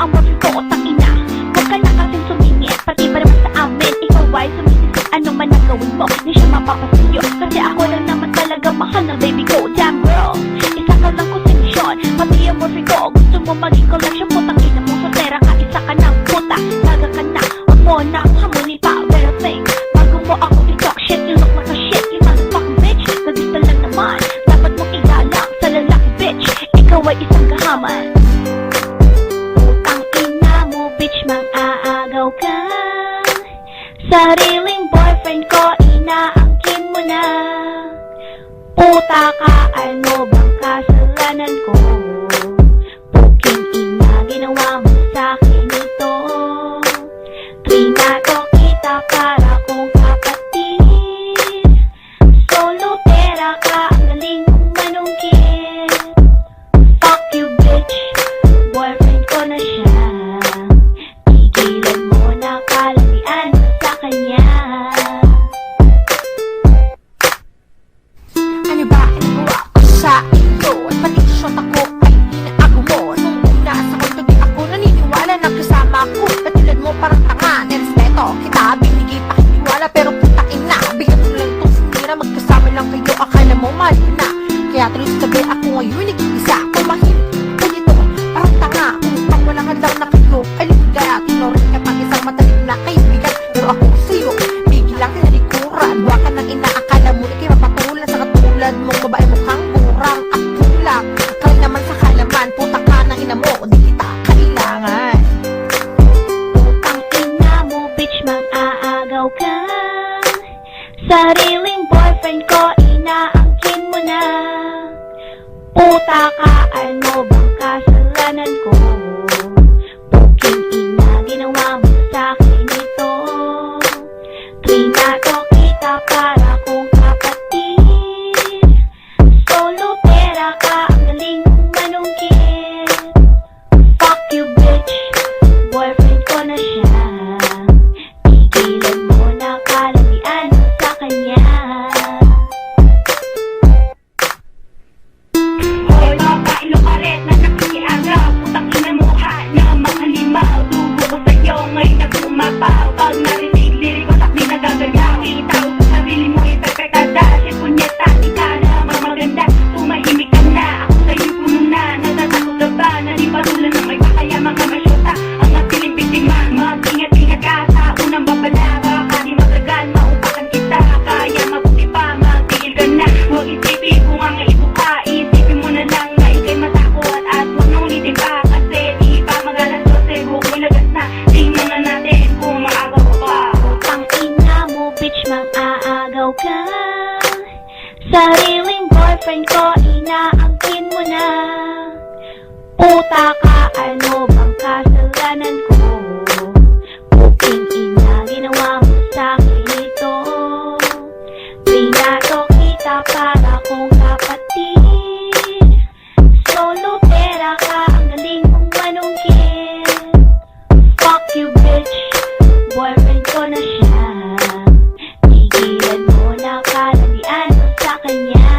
ang boyfriend ko, tangina. Huwag ka na kasing sumingit, pati ba naman sa amin? Ikaw ay sumisisip, ano man ang gawin mo, di siya mapapasiyo. Kasi ako lang naman talaga mahal ng baby ko. Damn girl, isa ka lang konsensyon, pati ang boyfriend ko. Gusto mo maging collection, putang ina mo, soltera ka, isa ka ng puta. Laga ka na, huwag mo na akong hamunin pa. Better think, bago mo ako i-talk shit, you look like a shit, you motherfucking bitch. Nagista lang naman, dapat mong igalang sa lalaki bitch. Ikaw ay isang kahaman. Putang ina mo bitch, mang-aagaw ka. Sariling boyfriend ko, inaangkin mo na. Puta ka, ano bang kasalanan ko? Puking ina, ginawa mo sa'kin ito. Trinato kita para kong kapatid. Solo pera ka, ang galing mong manungkit. Fuck you bitch, boyfriend ko na siya. Tigilan mo na kalamian mo sa kanya. Ano ba nagawa ko sa iyo? At pati shot ako ay inaago mo. Nung una sa kwento di ako naniniwala na kasama ko. Katulad mo parang tanga, nirespeto kita. Binigay pa kiniwala pero putain na. Bigyan mo lang itong sinira, magkasama lang kayo. Akala mo mahal ko na. Kaya tuloy sa tabi ako ngayon nag-iisa. Kumahin ko dito, parang tanga. Upang walang hadlang na kayo. Aligaya, tinurin ka pang isang matalim na kaibigan. Pero ako sa'yo, biglang kinalikuran. Huwag ka nang inaakala mo na kayo mapatulan sa katulad mong babae mukhang burang at tulak. Kaya naman sa kalaman, puta ka ng ina mo, di kita kailangan. Putang ina mo bitch, mang-aagaw ka. Sariling boyfriend ko, inaangkin mo na. Puta ka, ano bang kasalanan ko? Puking ina, ginawa mo sa'kin ito. Trinato kita para kong kapatid. Solo pera ka, ang galing mong manungkit. Fuck you bitch, boyfriend ko na siya. Tigilan mo na kalamian mo sa kanya. Hoy mga ilokaret na nakikiagaw, putang ina mo ha na mga limaw. Dugo ko sa'yo ngayon na bumapaw. Pag narinig lirik ko sakli na gagalaw. Itaw sa sarili mo ipepekada. Si punyeta, di ka na mamaganda. Tumahimik ka na, ako sa'yo puno na. Natatakot ka ba na di patulan ng may bakaya mga masyota? Ang matiling biktima, mag-ingat-ingat ka sa unang babala. Baka di magagal, maupakan kita. Kaya mabuti pa, magtigil ka na. Huwag isipin kung ang ibo ka. Isipin mo na lang na ikay matakot. At huwag nang ulitin pa, kasi di pa magalas. Kasi huwag mo lagas na. Tingnan na natin kung maagaw ka pa. Putang ina mo bitch, mang-aagaw ka. Sariling boyfriend ko, inaangkin mo na. Puta ka, ano bang kasalanan ko? Puking ina, ginawa mo sa'kin ito. Trinato kita para kong kapatid. Solo pera ka, ang galing mong manungkit. Fuck you bitch, boyfriend ko na siya. Tigilan mo na kalamian mo sa kanya.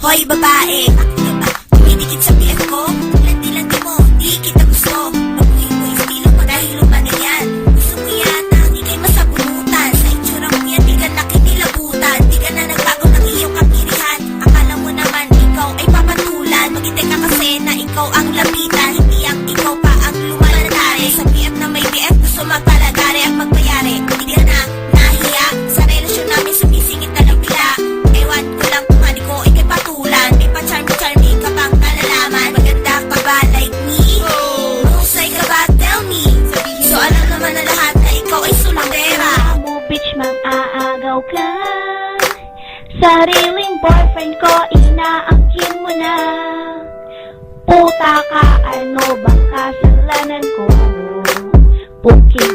Hoy babae, bakit ka ba tumidikit sa BF ko? Landi-landi mo, di kita gusto. Baguhin mo estilo mo dahil lumana yan. Gusto mo yata, di kayo masabunutan. Sa itsura mo yan, di ka nakinilabutan. Di ka na nagbago ng iyong kapirihan. Akala mo naman, ikaw ay papatulan. Maghintay ka kasi na ikaw ang lapitan. Hindi ang ikaw pa ang lumalantari. Sa BF na may BF, gusto magpalagari at magbayari. Hindi ka na nahiya sa relasyon namin, sumisingit na lang bila. Ewan ko lang kung hani ko ikay patulan. May pa-charming ka pang nalalaman. Maganda ka ba like me? Mahusay ka ba? Tell me. So alam naman na lahat na ikaw ay sulambera. Mo bitch, mang-aagaw ka. Sariling boyfriend ko, inaangkin mo na. Puta ka, ano bang kasalanan ko? Puking